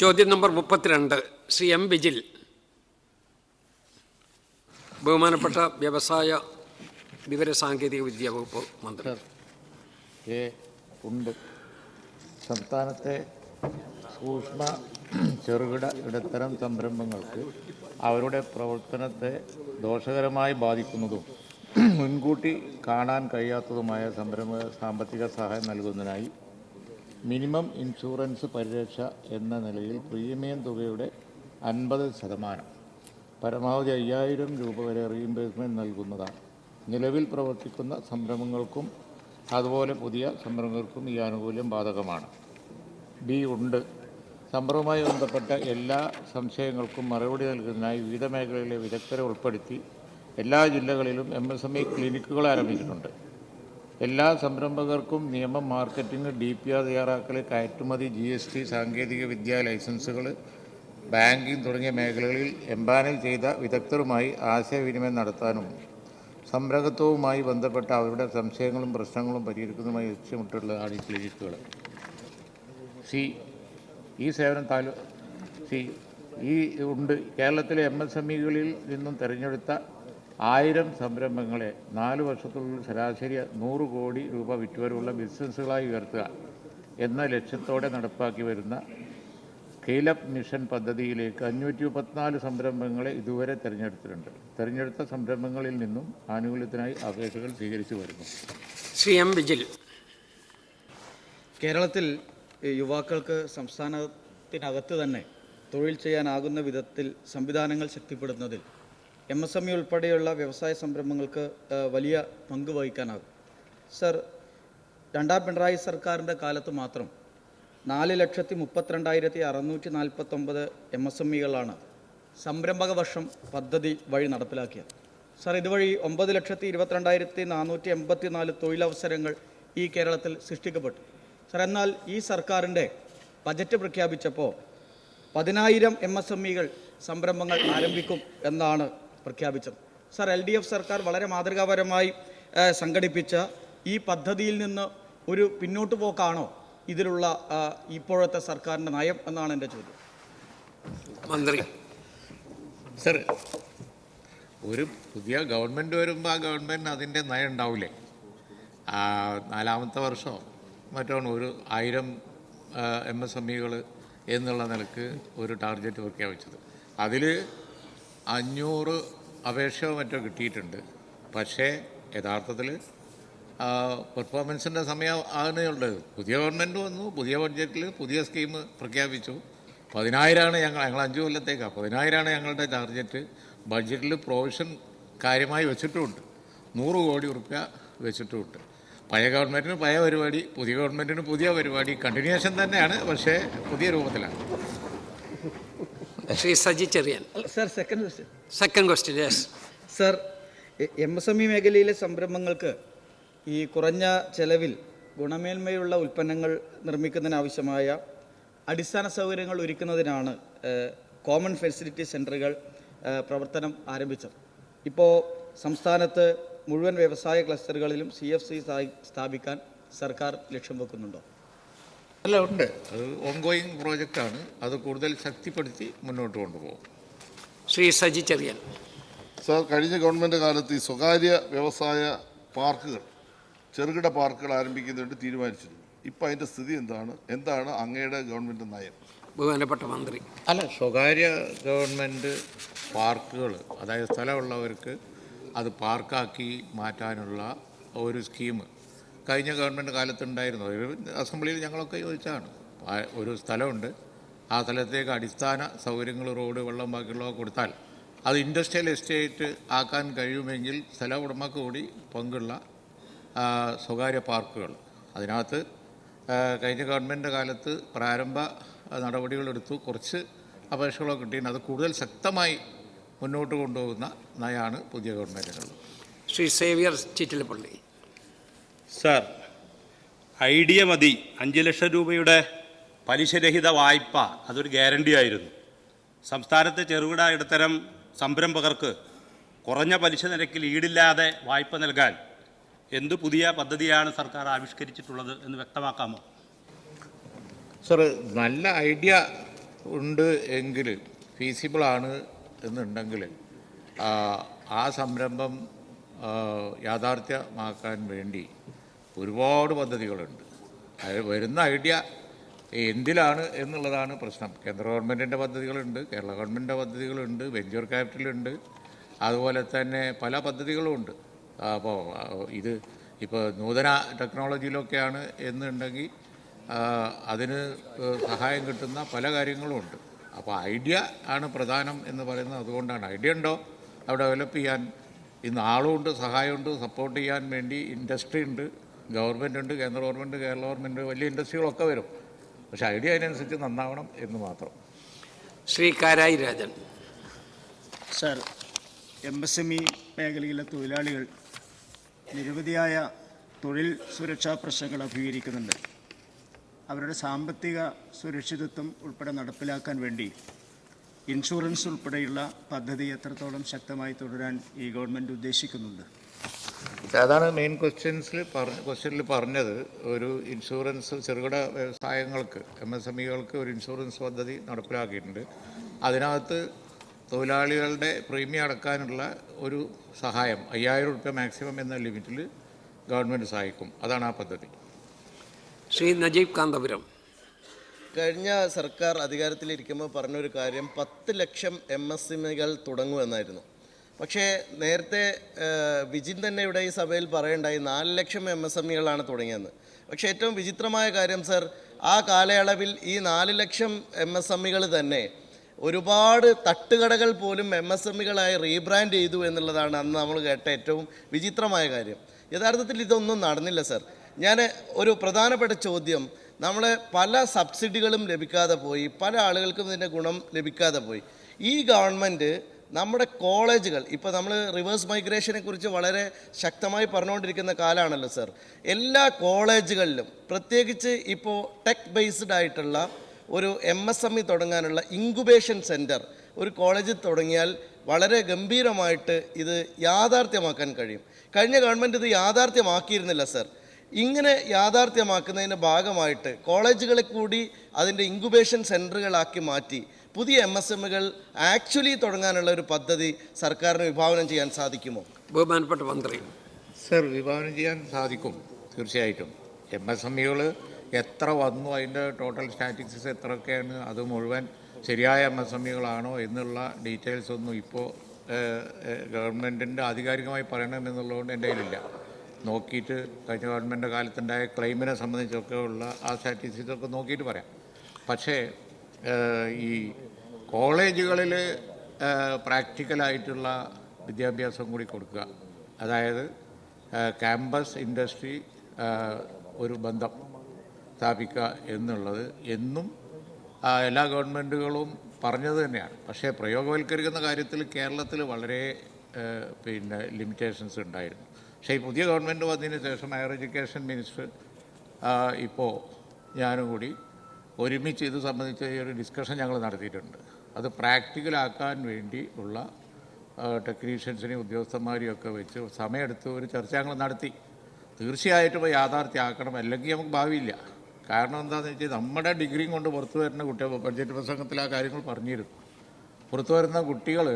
ചോദ്യം number 32 Shri M vigil. ബഹുമാനപ്പെട്ട വ്യവസായ വിവരസാങ്കേതിക വിദ്യ വകുപ്പ് മന്ത്രി. ഉണ്ട്. സംസ്ഥാനത്തെ സൂക്ഷ്മ ചെറുകിട ഇടത്തരം സംരംഭങ്ങൾക്ക് അവരുടെ പ്രവർത്തനത്തെ ദോഷകരമായി ബാധിക്കുന്നതും മുൻകൂട്ടി കാണാൻ കഴിയാത്തതുമായ സാമ്പത്തിക സഹായം നൽകുന്നതിനായി മിനിമം ഇൻഷുറൻസ് പരിരക്ഷ എന്ന നിലയിൽ പ്രീമിയം തുകയുടെ 50% പരമാവധി 5000 രൂപ വരെ റീഇംബേഴ്സ്മെൻറ്റ് നൽകുന്നതാണ്. നിലവിൽ പ്രവർത്തിക്കുന്ന സംരംഭങ്ങൾക്കും അതുപോലെ പുതിയ സംരംഭങ്ങൾക്കും ഈ ആനുകൂല്യം ബാധകമാണ്. ഉണ്ട്. സംരംഭവുമായി ബന്ധപ്പെട്ട എല്ലാ സംശയങ്ങൾക്കും മറുപടി നൽകുന്നതിനായി വിവിധ മേഖലയിലെ വിദഗ്ധരെ ഉൾപ്പെടുത്തി എല്ലാ ജില്ലകളിലും MSME ക്ലിനിക്കുകൾ ആരംഭിച്ചിട്ടുണ്ട്. എല്ലാ സംരംഭകർക്കും നിയമം, മാർക്കറ്റിംഗ്, DPR തയ്യാറാക്കൽ, കയറ്റുമതി, GST, സാങ്കേതിക വിദ്യ ലൈസൻസുകൾ, ബാങ്കിംഗ് തുടങ്ങിയ മേഖലകളിൽ എംപാനൽ ചെയ്ത വിദഗ്ധരുമായി ആശയവിനിമയം നടത്താനും സംരംഭത്വവുമായി ബന്ധപ്പെട്ട അവരുടെ സംശയങ്ങളും പ്രശ്നങ്ങളും പരിഹരിക്കുന്നതുമായി ലക്ഷ്യമിട്ടുള്ളതാണ് ഈ ക്ലിനിക്കുകൾ. ഈ സേവനം ഉണ്ട്. കേരളത്തിലെ MSMEകളിൽ നിന്നും തിരഞ്ഞെടുത്ത 1000 സംരംഭങ്ങളെ 4 വർഷത്തിനുള്ളിൽ ശരാശരി 100 കോടി രൂപ വിറ്റുവരവുള്ള ബിസിനസ്സുകളായി ഉയർത്തുക എന്ന ലക്ഷ്യത്തോടെ നടപ്പാക്കി വരുന്ന സ്കെയിൽ അപ്പ് മിഷൻ പദ്ധതിയിലേക്ക് 534 സംരംഭങ്ങളെ ഇതുവരെ തിരഞ്ഞെടുത്തിട്ടുണ്ട്. തിരഞ്ഞെടുത്ത സംരംഭങ്ങളിൽ നിന്നും ആനുകൂല്യത്തിനായി അപേക്ഷകൾ സ്വീകരിച്ചു വരുന്നു. Shri M vigil. കേരളത്തിൽ യുവാക്കൾക്ക് സംസ്ഥാനത്തിനകത്ത് തന്നെ തൊഴിൽ ചെയ്യാനാകുന്ന വിധത്തിൽ സംവിധാനങ്ങൾ ശക്തിപ്പെടുത്തുന്നതിൽ MSME ഉൾപ്പെടെയുള്ള വ്യവസായ സംരംഭങ്ങൾക്ക് വലിയ പങ്ക് വഹിക്കാനാകും. സർ, രണ്ടാം പിണറായി സർക്കാരിൻ്റെ കാലത്ത് മാത്രം 4,32,649 MSMEകളാണ് സംരംഭക വർഷം പദ്ധതി വഴി നടപ്പിലാക്കിയത്. സർ, ഇതുവഴി 9,22,484 തൊഴിലവസരങ്ങൾ ഈ കേരളത്തിൽ സൃഷ്ടിക്കപ്പെട്ടു. സർ, എന്നാൽ ഈ സർക്കാരിൻ്റെ ബജറ്റ് പ്രഖ്യാപിച്ചപ്പോൾ 10,000 MSMEകൾ സംരംഭങ്ങൾ ആരംഭിക്കും എന്നാണ് പ്രഖ്യാപിച്ചത്. സർ, LDF സർക്കാർ വളരെ മാതൃകാപരമായി സംഘടിപ്പിച്ച ഈ പദ്ധതിയിൽ നിന്ന് ഒരു പിന്നോട്ട് പോക്കാണോ ഇതിലുള്ള ഇപ്പോഴത്തെ സർക്കാരിൻ്റെ നയം എന്നാണ് എൻ്റെ ചോദ്യം. മന്ത്രി. സർ, ഒരു പുതിയ ഗവൺമെൻറ് വരുമ്പോൾ ആ ഗവൺമെൻറ് അതിൻ്റെ നയം ഉണ്ടാവില്ലേ? 4ാമത്തെ വർഷമോ മറ്റോ ഒരു 1000 MSMEകൾ എന്നുള്ള നിലക്ക് ഒരു ടാർഗറ്റ് പ്രഖ്യാപിച്ചത്. അതിൽ 500 അപേക്ഷയോ മറ്റോ കിട്ടിയിട്ടുണ്ട്. പക്ഷേ യഥാർത്ഥത്തിൽ പെർഫോമൻസിൻ്റെ സമയം ആകുന്നേയുള്ളത്. പുതിയ ഗവൺമെൻറ് വന്നു, പുതിയ ബഡ്ജറ്റിൽ പുതിയ സ്കീം പ്രഖ്യാപിച്ചു. 10,000 ഞങ്ങൾ 5 കൊല്ലത്തേക്കാണ്. 10,000 ഞങ്ങളുടെ ടാർഗറ്റ്. ബഡ്ജറ്റിൽ പ്രൊവിഷൻ കാര്യമായി വെച്ചിട്ടുമുണ്ട്. 100 കോടി റുപ്യ വെച്ചിട്ടുമുണ്ട്. പഴയ ഗവൺമെൻറ്റിന് പഴയ പരിപാടി, പുതിയ ഗവൺമെൻറ്റിന് പുതിയ പരിപാടി. കണ്ടിന്യൂഷൻ തന്നെയാണ്, പക്ഷേ പുതിയ രൂപത്തിലാണ്. Shri Saji Cherian. Sir, second question. Yes sir, MSME മേഖലയിലെ സംരംഭങ്ങൾക്ക് ഈ കുറഞ്ഞ ചെലവിൽ ഗുണമേന്മയുള്ള ഉൽപ്പന്നങ്ങൾ നിർമ്മിക്കുന്നതിനാവശ്യമായ അടിസ്ഥാന സൗകര്യങ്ങൾ ഒരുക്കുന്നതിനാണ് കോമൺ ഫെസിലിറ്റി സെൻ്ററുകൾ പ്രവർത്തനം ആരംഭിച്ചത്. ഇപ്പോൾ സംസ്ഥാനത്ത് മുഴുവൻ വ്യവസായ ക്ലസ്റ്ററുകളിലും CFC സ്ഥാപിക്കാൻ സർക്കാർ ലക്ഷ്യം വെക്കുന്നുണ്ടോ? അല്ല, ഉണ്ട്. അത് ഓൺഗോയിങ് പ്രോജക്റ്റാണ്. അത് കൂടുതൽ ശക്തിപ്പെടുത്തി മുന്നോട്ട് കൊണ്ടുപോകും. ശ്രീ സജി ചെറിയാൻ. സർ, കഴിഞ്ഞ ഗവൺമെൻറ് കാലത്ത് ഈ സ്വകാര്യ വ്യവസായ പാർക്കുകൾ, ചെറുകിട പാർക്കുകൾ ആരംഭിക്കുന്നതിന് തീരുമാനിച്ചിരുന്നു. ഇപ്പോൾ അതിൻ്റെ സ്ഥിതി എന്താണ് അങ്ങയുടെ ഗവൺമെൻറ് നയം? ബഹുമാനപ്പെട്ട മന്ത്രി. അല്ല, സ്വകാര്യ ഗവൺമെൻറ് പാർക്കുകൾ, അതായത് സ്ഥലമുള്ളവർക്ക് അത് പാർക്കാക്കി മാറ്റാനുള്ള ഒരു സ്കീം കഴിഞ്ഞ ഗവൺമെൻറ് കാലത്തുണ്ടായിരുന്നു. ഒരു അസംബ്ലിയിൽ ഞങ്ങളൊക്കെ ചോദിച്ചാണ്. ഒരു സ്ഥലമുണ്ട്, ആ സ്ഥലത്തേക്ക് അടിസ്ഥാന സൗകര്യങ്ങൾ, റോഡ്, വെള്ളം, ബാക്കിയുള്ളവ കൊടുത്താൽ അത് ഇൻഡസ്ട്രിയൽ എസ്റ്റേറ്റ് ആക്കാൻ കഴിയുമെങ്കിൽ സ്ഥല ഉടമക്ക് കൂടി പങ്കുള്ള സ്വകാര്യ പാർക്കുകൾ. അതിനകത്ത് കഴിഞ്ഞ ഗവൺമെൻറ് കാലത്ത് പ്രാരംഭ നടപടികളെടുത്തു. കുറച്ച് അപേക്ഷകളൊക്കെ കിട്ടിയിട്ട് അത് കൂടുതൽ ശക്തമായി മുന്നോട്ട് കൊണ്ടുപോകുന്ന നയമാണ് പുതിയ ഗവൺമെൻറ്റിനുള്ളത്. Shri Xavier Chittilappally. Sir, idea മതി 5 ലക്ഷം രൂപയുടെ പലിശരഹിത വായ്പ അതൊരു ഗ്യാരണ്ടി ആയിരുന്നു. സംസ്ഥാനത്തെ ചെറുകിട ഇടത്തരം സംരംഭകർക്ക് കുറഞ്ഞ പലിശ നിരക്കിൽ ഈടില്ലാതെ വായ്പ നൽകാൻ എന്ത് പുതിയ പദ്ധതിയാണ് സർക്കാർ ആവിഷ്കരിച്ചിട്ടുള്ളത് എന്ന് വ്യക്തമാക്കാമോ? സർ, നല്ല ഐഡിയ ഉണ്ട് എങ്കിൽ ഫീസിബിളാണ് എന്നുണ്ടെങ്കിൽ ആ സംരംഭം യാഥാർത്ഥ്യമാക്കാൻ വേണ്ടി ഒരുപാട് പദ്ധതികളുണ്ട്. അത് വരുന്ന ഐഡിയ എന്തിലാണ് എന്നുള്ളതാണ് പ്രശ്നം. കേന്ദ്ര ഗവൺമെൻറ്റിൻ്റെ പദ്ധതികളുണ്ട്, കേരള ഗവൺമെൻറ്റിൻ്റെ പദ്ധതികളുണ്ട്, വെഞ്ചർ ക്യാപിറ്റലുണ്ട്, അതുപോലെ തന്നെ പല പദ്ധതികളുമുണ്ട്. അപ്പോൾ ഇപ്പോൾ നൂതന ടെക്നോളജിയിലൊക്കെയാണ് എന്നുണ്ടെങ്കിൽ അതിന് സഹായം കിട്ടുന്ന പല കാര്യങ്ങളുമുണ്ട്. അപ്പോൾ ഐഡിയ ആണ് പ്രധാനം എന്ന് പറയുന്നത് അതുകൊണ്ടാണ്. ഐഡിയ ഉണ്ടോ അവിടെ ഡെവലപ്പ് ചെയ്യാൻ ഇന്ന് ആളുമുണ്ട്, സഹായമുണ്ട്, സപ്പോർട്ട് ചെയ്യാൻ വേണ്ടി ഇൻഡസ്ട്രി ഉണ്ട്, ഗവൺമെൻറ് ഉണ്ട്, കേന്ദ്ര ഗവൺമെൻറ്, കേരള ഗവൺമെൻറ്, വലിയ ഇൻഡസ്ട്രികളൊക്കെ വരും. പക്ഷേ ഐഡിയ അതിനനുസരിച്ച് നന്നാവണം എന്ന് മാത്രം. ശ്രീ കാരായി രാജൻ. സർ, MSME മേഖലയിലെ തൊഴിലാളികൾ നിരവധിയായ തൊഴിൽ സുരക്ഷാ പ്രശ്നങ്ങൾ അഭിമുഖീകരിക്കുന്നുണ്ട്. അവരുടെ സാമ്പത്തിക സുരക്ഷിതത്വം ഉൾപ്പെടെ നടപ്പിലാക്കാൻ വേണ്ടി ഇൻഷുറൻസ് ഉൾപ്പെടെയുള്ള പദ്ധതി എത്രത്തോളം ശക്തമായി തുടരാൻ ഈ ഗവൺമെൻറ് ഉദ്ദേശിക്കുന്നുണ്ട്? അതാണ് മെയിൻ ക്വസ്റ്റ്യനിൽ പറഞ്ഞത്. ഒരു ഇൻഷുറൻസ് ചെറുകിട വ്യവസായങ്ങൾക്ക് MSMEകൾക്ക് ഒരു ഇൻഷുറൻസ് പദ്ധതി നടപ്പിലാക്കിയിട്ടുണ്ട്. അതിനകത്ത് തൊഴിലാളികളുടെ പ്രീമിയം അടക്കാനുള്ള ഒരു സഹായം 5000 രൂപ മാക്സിമം എന്ന ലിമിറ്റിൽ ഗവൺമെൻറ് സഹായിക്കും. അതാണ് ആ പദ്ധതി. ശ്രീ നജീബ് കാന്തപുരം. കഴിഞ്ഞ സർക്കാർ അധികാരത്തിലിരിക്കുമ്പോൾ പറഞ്ഞൊരു കാര്യം 10 ലക്ഷം MSMEകൾ തുടങ്ങുമെന്നായിരുന്നു. പക്ഷേ നേരത്തെ വിജിൻ തന്നെ ഇവിടെ ഈ സഭയിൽ പറയണ്ടായി 4 ലക്ഷം MSMEകളാണ് തുടങ്ങിയെന്ന്. പക്ഷേ ഏറ്റവും വിചിത്രമായ കാര്യം സർ, ആ കാലയളവിൽ ഈ 4 ലക്ഷം MSMEകൾ തന്നെ ഒരുപാട് തട്ടുകടകൾ പോലും MSMEകളായി റീബ്രാൻഡ് ചെയ്തു എന്നുള്ളതാണ് അന്ന് നമ്മൾ കേട്ട ഏറ്റവും വിചിത്രമായ കാര്യം. യഥാർത്ഥത്തിൽ ഇതൊന്നും നടന്നില്ല സർ. ഞാൻ ഒരു പ്രധാനപ്പെട്ട ചോദ്യം, നമ്മളെ പല സബ്സിഡികളും ലഭിക്കാതെ പോയി, പല ആളുകൾക്കും ഇതിൻ്റെ ഗുണം ലഭിക്കാതെ പോയി. ഈ ഗവൺമെൻറ് നമ്മുടെ കോളേജുകൾ, ഇപ്പോൾ നമ്മൾ റിവേഴ്സ് മൈഗ്രേഷനെ കുറിച്ച് വളരെ ശക്തമായി പറഞ്ഞുകൊണ്ടിരിക്കുന്ന കാലമാണല്ലോ സർ. എല്ലാ കോളേജുകളിലും പ്രത്യേകിച്ച് ഇപ്പോൾ ടെക് ബേസ്ഡ് ആയിട്ടുള്ള ഒരു MSME തുടങ്ങാനുള്ള ഇൻക്യുബേഷൻ സെൻറ്റർ ഒരു കോളേജിൽ തുടങ്ങിയാൽ വളരെ ഗംഭീരമായിട്ട് ഇത് യാഥാർത്ഥ്യമാക്കാൻ കഴിയും. കഴിഞ്ഞ ഗവൺമെൻറ് ഇത് യാഥാർത്ഥ്യമാക്കിയിരുന്നില്ല സർ. ഇങ്ങനെ യാഥാർത്ഥ്യമാക്കുന്നതിൻ്റെ ഭാഗമായിട്ട് കോളേജുകളെ കൂടി അതിൻ്റെ ഇൻക്യുബേഷൻ സെൻറ്ററുകളാക്കി മാറ്റി പുതിയ MSMEകൾ ആക്ച്വലി തുടങ്ങാനുള്ള ഒരു പദ്ധതി സർക്കാരിന് വിഭാവനം ചെയ്യാൻ സാധിക്കുമോ? ബഹുമാനപ്പെട്ട മന്ത്രി. സർ, വിഭാവനം ചെയ്യാൻ സാധിക്കും തീർച്ചയായിട്ടും. MSMEകൾ എത്ര വന്നു, അതിൻ്റെ ടോട്ടൽ സ്റ്റാറ്റിസ്റ്റിക്സ് എത്രയൊക്കെയാണ്, അത് മുഴുവൻ ശരിയായ MSMEകളാണോ എന്നുള്ള ഡീറ്റെയിൽസ് ഒന്നും ഇപ്പോൾ ഗവൺമെൻറ്റിൻ്റെ ആധികാരികമായി പറയണമെന്നുള്ളതുകൊണ്ട് എൻ്റെ കയ്യിലില്ല. നോക്കിയിട്ട് കഴിഞ്ഞ ഗവൺമെൻറ് കാലത്തുണ്ടായ ക്ലെയിമിനെ സംബന്ധിച്ചൊക്കെ ഉള്ള ആ സ്റ്റാറ്റിസ്റ്റിക്സൊക്കെ നോക്കിയിട്ട് പറയാം. പക്ഷേ ഈ കോളേജുകളിൽ പ്രാക്ടിക്കലായിട്ടുള്ള വിദ്യാഭ്യാസം കൂടി കൊടുക്കുക, അതായത് ക്യാമ്പസ് ഇൻഡസ്ട്രി ഒരു ബന്ധം സ്ഥാപിക്കുക എന്നുള്ളത് എന്നും എല്ലാ ഗവൺമെൻറ്റുകളും പറഞ്ഞത് തന്നെയാണ്. പക്ഷേ പ്രയോഗവൽക്കരിക്കുന്ന കാര്യത്തിൽ കേരളത്തിൽ വളരെ ലിമിറ്റേഷൻസ് ഉണ്ടായിരുന്നു. പക്ഷേ ഈ പുതിയ ഗവൺമെൻറ് വന്നതിന് ശേഷം ഹയർ എഡ്യൂക്കേഷൻ മിനിസ്റ്റർ ഇപ്പോൾ ഞാനും കൂടി ഒരുമിച്ച് ഇത് സംബന്ധിച്ച് ഒരു ഡിസ്കഷൻ ഞങ്ങൾ നടത്തിയിട്ടുണ്ട്. അത് പ്രാക്ടിക്കലാക്കാൻ വേണ്ടി ഉള്ള ടെക്നീഷ്യൻസിനെയും ഉദ്യോഗസ്ഥന്മാരെയും ഒക്കെ വെച്ച് സമയമെടുത്ത് ഒരു ചർച്ച ഞങ്ങൾ നടത്തി. തീർച്ചയായിട്ടും യാഥാർത്ഥ്യമാക്കണം, അല്ലെങ്കിൽ നമുക്ക് ഭാവിയില്ല. കാരണം എന്താണെന്ന് വെച്ചാൽ നമ്മുടെ ഡിഗ്രിയും കൊണ്ട് പുറത്തു വരുന്ന കുട്ടികൾ, ബഡ്ജറ്റ് പ്രസംഗത്തിൽ ആ കാര്യങ്ങൾ പറഞ്ഞിരുന്നു, പുറത്തു വരുന്ന കുട്ടികൾ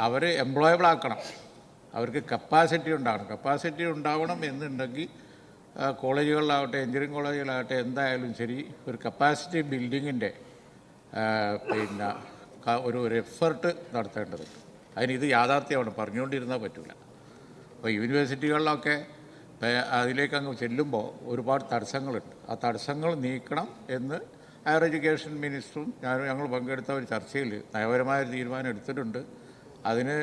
അവർ എംപ്ലോയബിൾ ആക്കണം, അവർക്ക് കപ്പാസിറ്റി ഉണ്ടാകണം. കപ്പാസിറ്റി ഉണ്ടാവണം എന്നുണ്ടെങ്കിൽ കോളേജുകളിലാവട്ടെ, എഞ്ചിനീയറിംഗ് കോളേജുകളാകട്ടെ, എന്തായാലും ശരി ഒരു കപ്പാസിറ്റി ബിൽഡിങ്ങിൻ്റെ ഒരു എഫർട്ട് നടത്തേണ്ടത്. അതിനിത് യാഥാർത്ഥ്യമാണ്, പറഞ്ഞുകൊണ്ടിരുന്നാൽ പറ്റില്ല. അപ്പോൾ യൂണിവേഴ്സിറ്റികളിലൊക്കെ അതിലേക്ക് അങ്ങ് ചെല്ലുമ്പോൾ ഒരുപാട് തടസ്സങ്ങളുണ്ട്. ആ തടസ്സങ്ങൾ നീക്കണം എന്ന് ഹയർ എഡ്യൂക്കേഷൻ മിനിസ്റ്ററും ഞങ്ങൾ പങ്കെടുത്ത ഒരു ചർച്ചയിൽ നയപരമായൊരു തീരുമാനം എടുത്തിട്ടുണ്ട്. അതിന്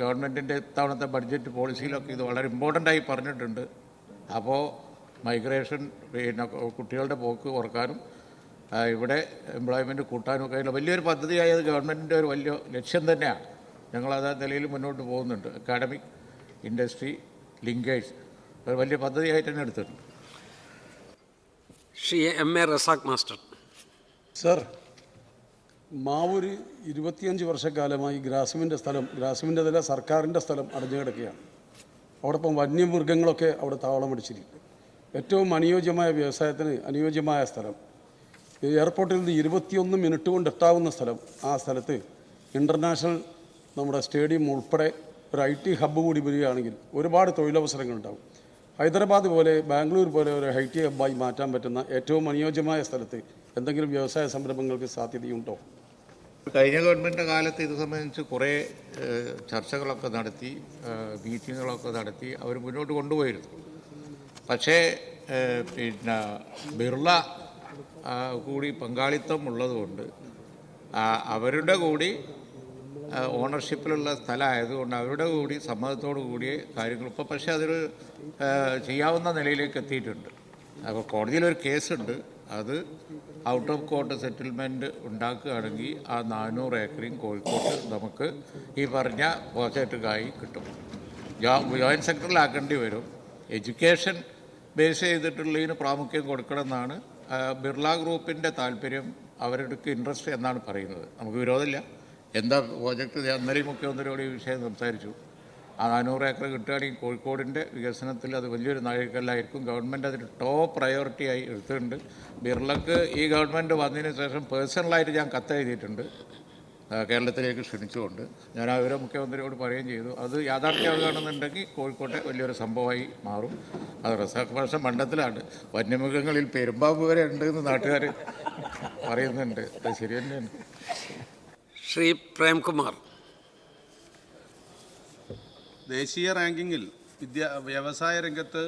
ഗവൺമെൻറ്റിൻ്റെ ഇത്തവണത്തെ ബഡ്ജറ്റ് പോളിസിയിലൊക്കെ ഇത് വളരെ ഇമ്പോർട്ടൻ്റായി പറഞ്ഞിട്ടുണ്ട്. അപ്പോൾ മൈഗ്രേഷൻ കുട്ടികളുടെ പോക്ക് കുറക്കാനും ഇവിടെ എംപ്ലോയ്മെൻറ്റ് കൂട്ടാനും ഒക്കെ ആയിട്ടുള്ള വലിയൊരു പദ്ധതിയായത് ഗവൺമെൻറ്റിൻ്റെ ഒരു വലിയ ലക്ഷ്യം തന്നെയാണ്. ഞങ്ങളത് നിലയിൽ മുന്നോട്ട് പോകുന്നുണ്ട്. അക്കാഡമിക് ഇൻഡസ്ട്രി ലിങ്കേജ് ഒരു വലിയ പദ്ധതിയായിട്ട് തന്നെ എടുത്തിട്ടുണ്ട്. Shri MA Razak master. Sir, Mavoor 25 വർഷക്കാലമായി ഗ്രാസിമിൻ്റെ സർക്കാരിൻ്റെ സ്ഥലം അടഞ്ഞു കിടക്കുകയാണ്. അവിടെ ഇപ്പം വന്യമൃഗങ്ങളൊക്കെ അവിടെ താവളം അടിച്ചിരിക്കും. ഏറ്റവും അനുയോജ്യമായ വ്യവസായത്തിന് അനുയോജ്യമായ സ്ഥലം. എയർപോർട്ടിൽ നിന്ന് 21 മിനിറ്റ് കൊണ്ട് എത്താവുന്ന സ്ഥലം, ആ സ്ഥലത്ത് ഇൻ്റർനാഷണൽ നമ്മുടെ സ്റ്റേഡിയം ഉൾപ്പെടെ ഒരു IT ഹബ്ബ് കൂടി വരികയാണെങ്കിൽ ഒരുപാട് തൊഴിലവസരങ്ങളുണ്ടാകും. ഹൈദരാബാദ് പോലെ ബാംഗ്ലൂർ പോലെ ഒരു IT ഹബ്ബായി മാറ്റാൻ പറ്റുന്ന ഏറ്റവും അനുയോജ്യമായ സ്ഥലത്ത് എന്തെങ്കിലും വ്യവസായ സംരംഭങ്ങൾക്ക് സാധ്യതയുണ്ടോ? കഴിഞ്ഞ ഗവൺമെൻറ് കാലത്ത് ഇത് സംബന്ധിച്ച് കുറേ ചർച്ചകളൊക്കെ നടത്തി, മീറ്റിങ്ങുകളൊക്കെ നടത്തി അവർ മുന്നോട്ട് കൊണ്ടുപോയിരുന്നു. പക്ഷേ പിന്നെ ബിർള കൂടി പങ്കാളിത്തം ഉള്ളതുകൊണ്ട് അവരുടെ കൂടി ഓണർഷിപ്പിലുള്ള സ്ഥലമായതുകൊണ്ട് അവരുടെ കൂടി സമ്മതത്തോടു കൂടിയ കാര്യങ്ങൾ ഇപ്പോൾ പക്ഷേ അതൊരു ചെയ്യാവുന്ന നിലയിലേക്ക് എത്തിയിട്ടുണ്ട്. അപ്പോൾ കോടതിയിലൊരു കേസുണ്ട്, അത് ഔട്ട് ഓഫ് കോർട്ട് സെറ്റിൽമെൻറ്റ് ഉണ്ടാക്കുകയാണെങ്കിൽ ആ 400 ഏക്കറിയും കോഴിക്കോട്ട് നമുക്ക് ഈ പറഞ്ഞ പ്രോജക്റ്റുകായി കിട്ടും. ജോയിൻറ്റ് സെക്ടറിലാക്കേണ്ടി വരും. എഡ്യൂക്കേഷൻ ബേസ് ചെയ്തിട്ടുള്ളതിന് പ്രാമുഖ്യം കൊടുക്കണമെന്നാണ് ബിർള ഗ്രൂപ്പിൻ്റെ താല്പര്യം, അവരുടെ ഇൻട്രസ്റ്റ് എന്നാണ് പറയുന്നത്. നമുക്ക് വിരോധമില്ല. എന്താ പ്രോജക്റ്റ്? അന്നേരം മുഖ്യമന്ത്രിയോട് ഈ വിഷയം സംസാരിച്ചു. ആ 400 ഏക്കർ കിട്ടുകയാണെങ്കിൽ കോഴിക്കോടിൻ്റെ വികസനത്തിൽ അത് വലിയൊരു നാഴികക്കല്ലായിരിക്കും. ഗവൺമെൻറ് അതിന് ടോപ്പ് പ്രയോറിറ്റിയായി എടുത്തിട്ടുണ്ട്. ബിർളക്ക് ഈ ഗവൺമെൻറ് വന്നതിന് ശേഷം പേഴ്സണലായിട്ട് ഞാൻ കത്തെഴുതിയിട്ടുണ്ട്, കേരളത്തിലേക്ക് ക്ഷണിച്ചുകൊണ്ട്. ഞാൻ അവരെ മുഖ്യമന്ത്രിയോട് പറയുകയും ചെയ്തു, അത് യാഥാർത്ഥ്യമാകുകയാണെന്നുണ്ടെങ്കിൽ കോഴിക്കോട്ടെ വലിയൊരു സംഭവമായി മാറും. അത് റസാഖ് ഭാഷ മണ്ഡലത്തിലാണ്. വന്യമൃഗങ്ങളിൽ പെരുമ്പാമ്പ് വരെ ഉണ്ടെന്ന് നാട്ടുകാർ പറയുന്നുണ്ട്. അത് ശരി തന്നെയാണ്. ശ്രീ പ്രേംകുമാർ. ദേശീയ റാങ്കിങ്ങിൽ വ്യവസായ രംഗത്ത്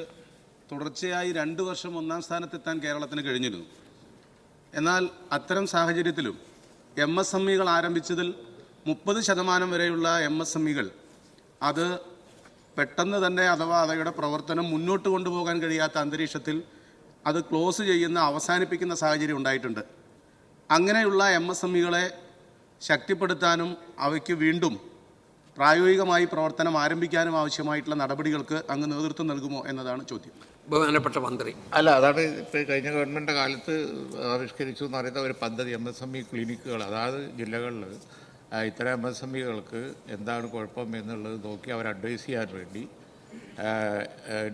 തുടർച്ചയായി 2 വർഷം 1-ാം സ്ഥാനത്തെത്താൻ കേരളത്തിന് കഴിഞ്ഞിരുന്നു. എന്നാൽ അത്തരം സാഹചര്യത്തിലും MSMEകൾ ആരംഭിച്ചതിൽ 30% വരെയുള്ള MSMEകൾ അത് പെട്ടെന്ന് തന്നെ അഥവാ അവയുടെ പ്രവർത്തനം മുന്നോട്ട് കൊണ്ടുപോകാൻ കഴിയാത്ത അന്തരീക്ഷത്തിൽ അത് ക്ലോസ് ചെയ്യുന്ന അവസാനിപ്പിക്കുന്ന സാഹചര്യം ഉണ്ടായിട്ടുണ്ട്. അങ്ങനെയുള്ള MSMEകളെ ശക്തിപ്പെടുത്താനും അവയ്ക്ക് വീണ്ടും പ്രായോഗികമായി പ്രവർത്തനം ആരംഭിക്കാനും ആവശ്യമായിട്ടുള്ള നടപടികൾക്ക് അങ്ങ് നേതൃത്വം നൽകുമോ എന്നതാണ് ചോദ്യം. ബഹുമാനപ്പെട്ട മന്ത്രി. അല്ല, അതാണ് ഇപ്പോൾ കഴിഞ്ഞ ഗവൺമെൻറ് കാലത്ത് ആവിഷ്കരിച്ചു എന്ന് പറയുന്ന ഒരു പദ്ധതി, MSME ക്ലിനിക്കുകൾ. അതായത് ജില്ലകളിൽ ഇത്തരം MSMEകൾക്ക് എന്താണ് കുഴപ്പം എന്നുള്ളത് നോക്കി അവർ അഡ്വൈസ് ചെയ്യാൻ വേണ്ടി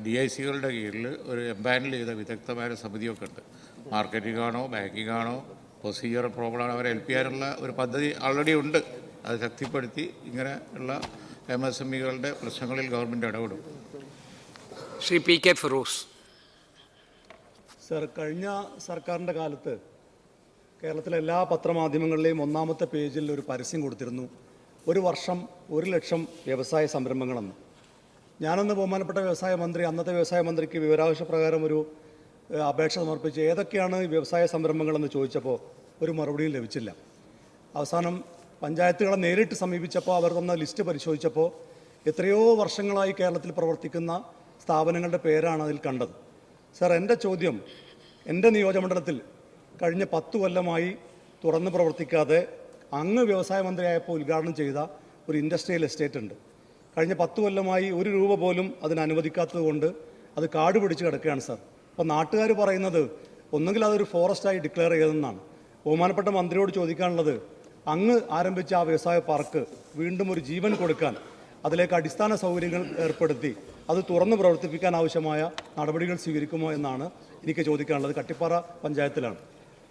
DICകളുടെ കീഴിൽ ഒരു എംപാനൽ ചെയ്ത വിദഗ്ധമായ സമിതിയൊക്കെ ഉണ്ട്. മാർക്കറ്റിംഗ് ആണോ ബാങ്കിങ് ആണോ പ്രൊസീജിയർ പ്രോബ്ലമാണ് അവരെ ഹെൽപ്പ് ചെയ്യാനുള്ള ഒരു പദ്ധതി ഓൾറെഡി ഉണ്ട്. അത് ശക്തിപ്പെടുത്തി ഇങ്ങനെ ഉള്ള MSMEകളുടെ പ്രശ്നങ്ങളിൽ ഗവൺമെൻറ് ഇടപെടും. ശ്രീ PK ഫിറോസ്. സർ, കഴിഞ്ഞ സർക്കാരിൻ്റെ കാലത്ത് കേരളത്തിലെ എല്ലാ പത്രമാധ്യമങ്ങളിലെയും 1-ാമത്തെ പേജിൽ ഒരു പരസ്യം കൊടുത്തിരുന്നു, 1 വർഷം 1 ലക്ഷം വ്യവസായ സംരംഭങ്ങളെന്ന്. ഞാനന്ന് ബഹുമാനപ്പെട്ട വ്യവസായ മന്ത്രി, അന്നത്തെ വ്യവസായ മന്ത്രിക്ക് വിവരാവകാശപ്രകാരം ഒരു അപേക്ഷ സമർപ്പിച്ച് ഏതൊക്കെയാണ് വ്യവസായ സംരംഭങ്ങളെന്ന് ചോദിച്ചപ്പോൾ ഒരു മറുപടിയും ലഭിച്ചില്ല. അവസാനം പഞ്ചായത്തുകളെ നേരിട്ട് സമീപിച്ചപ്പോൾ അവർ തന്ന ലിസ്റ്റ് പരിശോധിച്ചപ്പോൾ എത്രയോ വർഷങ്ങളായി കേരളത്തിൽ പ്രവർത്തിക്കുന്ന സ്ഥാപനങ്ങളുടെ പേരാണ് അതിൽ കണ്ടത്. സർ, എൻ്റെ ചോദ്യം, എൻ്റെ നിയോജകമണ്ഡലത്തിൽ കഴിഞ്ഞ 10 കൊല്ലമായി തുറന്ന് പ്രവർത്തിക്കാതെ അങ്ങ് വ്യവസായ മന്ത്രിയായപ്പോൾ ഉദ്ഘാടനം ചെയ്ത ഒരു ഇൻഡസ്ട്രിയൽ എസ്റ്റേറ്റ് ഉണ്ട്. കഴിഞ്ഞ 10 കൊല്ലമായി 1 രൂപ പോലും അതിന് അനുവദിക്കാത്തത് കൊണ്ട് അത് കാട് പിടിച്ച് കിടക്കുകയാണ് സർ. അപ്പോൾ നാട്ടുകാർ പറയുന്നത് ഒന്നുകിൽ അതൊരു ഫോറസ്റ്റായി ഡിക്ലെയർ ചെയ്തെന്നാണ്. ബഹുമാനപ്പെട്ട മന്ത്രിയോട് ചോദിക്കാനുള്ളത്, അങ്ങ് ആരംഭിച്ച ആ വ്യവസായ പാർക്ക് വീണ്ടും ഒരു ജീവൻ കൊടുക്കാൻ, അതിലേക്ക് അടിസ്ഥാന സൗകര്യങ്ങൾ ഏർപ്പെടുത്തി അത് തുറന്ന് പ്രവർത്തിപ്പിക്കാൻ ആവശ്യമായ നടപടികൾ സ്വീകരിക്കുമോ എന്നാണ് എനിക്ക് ചോദിക്കാനുള്ളത്. കട്ടിപ്പാറ പഞ്ചായത്തിലാണ്.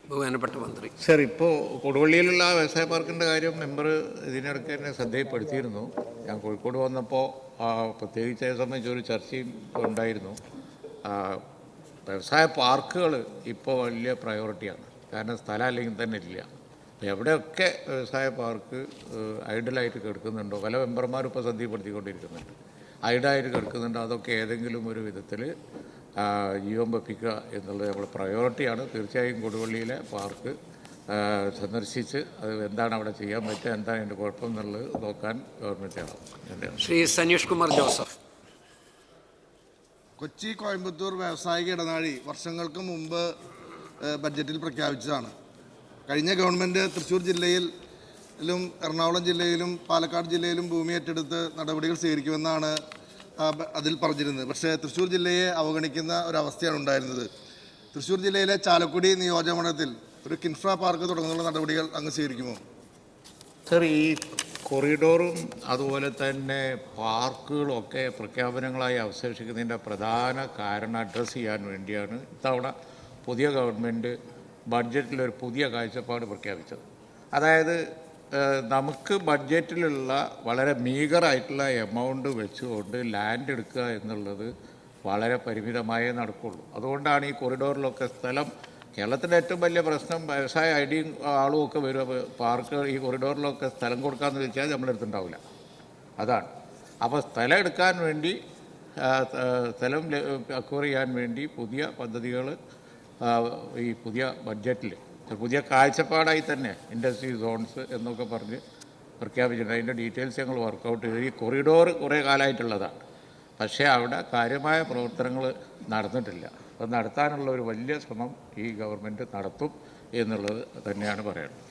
ബഹുമാനപ്പെട്ട മന്ത്രി. സർ, ഇപ്പോൾ കൊടുവള്ളിയിലുള്ള വ്യവസായ പാർക്കിൻ്റെ കാര്യം മെമ്പർ ഇതിനിടയ്ക്ക് തന്നെ ശ്രദ്ധയിൽപ്പെടുത്തിയിരുന്നു. ഞാൻ കോഴിക്കോട് വന്നപ്പോൾ പ്രത്യേകിച്ച് അത് സംബന്ധിച്ച് ഒരു ചർച്ചയും ഉണ്ടായിരുന്നു. വ്യവസായ പാർക്കുകൾ ഇപ്പോൾ വലിയ പ്രയോറിറ്റിയാണ്. കാരണം സ്ഥലം അല്ലെങ്കിൽ തന്നെ ഇല്ല. എവിടെയൊക്കെ വ്യവസായ പാർക്ക് ഐഡലായിട്ട് കിടക്കുന്നുണ്ടോ, പല മെമ്പർമാരും ഇപ്പോൾ ശ്രദ്ധപ്പെടുത്തിക്കൊണ്ടിരിക്കുന്നുണ്ട്, ഐഡലായിട്ട് കിടക്കുന്നുണ്ടോ, അതൊക്കെ ഏതെങ്കിലും ഒരു വിധത്തിൽ ജീവൻ വെപ്പിക്കുക എന്നുള്ളത് നമ്മുടെ പ്രയോറിറ്റിയാണ്. തീർച്ചയായും കൊടുവള്ളിയിലെ പാർക്ക് സന്ദർശിച്ച് അത് എന്താണ് അവിടെ ചെയ്യാൻ പറ്റുക, എന്താണ് അതിൻ്റെ കുഴപ്പം എന്നുള്ളത് നോക്കാൻ ഗവൺമെൻറ് ആവും. ശ്രീ സനീഷ് കുമാർ ജോസഫ്. കൊച്ചി കോയമ്പത്തൂർ വ്യാവസായിക ഇടനാഴി വർഷങ്ങൾക്ക് മുമ്പ് ബഡ്ജറ്റിൽ പ്രഖ്യാപിച്ചതാണ്. കഴിഞ്ഞ ഗവൺമെൻറ് തൃശ്ശൂർ ജില്ലയിലും എറണാകുളം ജില്ലയിലും പാലക്കാട് ജില്ലയിലും ഭൂമി ഏറ്റെടുത്ത് നടപടികൾ സ്വീകരിക്കുമെന്നാണ് അതിൽ പറഞ്ഞിരുന്നത്. പക്ഷേ തൃശ്ശൂർ ജില്ലയെ അവഗണിക്കുന്ന ഒരവസ്ഥയാണ് ഉണ്ടായിരുന്നത്. തൃശ്ശൂർ ജില്ലയിലെ ചാലക്കുടി നിയോജകമണ്ഡലത്തിൽ ഒരു കിൻഫ്ര പാർക്ക് തുടങ്ങുന്ന നടപടികൾ അങ്ങ് സ്വീകരിക്കുമോ? സർ, ഈ കൊറിഡോറും അതുപോലെ തന്നെ പാർക്കുകളൊക്കെ പ്രഖ്യാപനങ്ങളായി അവശേഷിക്കുന്നതിൻ്റെ പ്രധാന കാരണം അഡ്രസ്സ് ചെയ്യാൻ വേണ്ടിയാണ് ഇത്തവണ പുതിയ ഗവൺമെൻറ് ബഡ്ജറ്റിൽ ഒരു പുതിയ കാഴ്ചപ്പാട് പ്രഖ്യാപിച്ചത്. അതായത് നമുക്ക് ബഡ്ജറ്റിലുള്ള വളരെ മീഗറായിട്ടുള്ള എമൗണ്ട് വെച്ചുകൊണ്ട് ലാൻഡ് എടുക്കുക എന്നുള്ളത് വളരെ പരിമിതമായേ നടക്കുള്ളൂ. അതുകൊണ്ടാണ് ഈ കൊറിഡോറിലൊക്കെ സ്ഥലം, കേരളത്തിൻ്റെ ഏറ്റവും വലിയ പ്രശ്നം വ്യവസായ ഐഡിയും ആളും ഒക്കെ വരും. പാർക്ക് ഈ കൊറിഡോറിലൊക്കെ സ്ഥലം കൊടുക്കാമെന്ന് വെച്ചാൽ നമ്മളെടുത്തുണ്ടാവില്ല. അതാണ്. അപ്പോൾ സ്ഥലം എടുക്കാൻ വേണ്ടി, സ്ഥലം അക്വയർ ചെയ്യാൻ വേണ്ടി പുതിയ പദ്ധതികൾ ഈ പുതിയ ബഡ്ജറ്റിൽ പുതിയ കാഴ്ചപ്പാടായി തന്നെ ഇൻഡസ്ട്രി സോൺസ് എന്നൊക്കെ പറഞ്ഞ് പ്രഖ്യാപിച്ചിട്ടുണ്ട്. അതിൻ്റെ ഡീറ്റെയിൽസ് ഞങ്ങൾ വർക്കൗട്ട് ചെയ്ത്, ഈ കൊറിഡോർ കുറേ കാലമായിട്ടുള്ളതാണ്, പക്ഷേ അവിടെ കാര്യമായ പ്രവർത്തനങ്ങൾ നടന്നിട്ടില്ല. അത് നടത്താനുള്ള ഒരു വലിയ ശ്രമം ഈ ഗവൺമെൻറ് നടത്തും എന്നുള്ളത് തന്നെയാണ് പറയുന്നത്.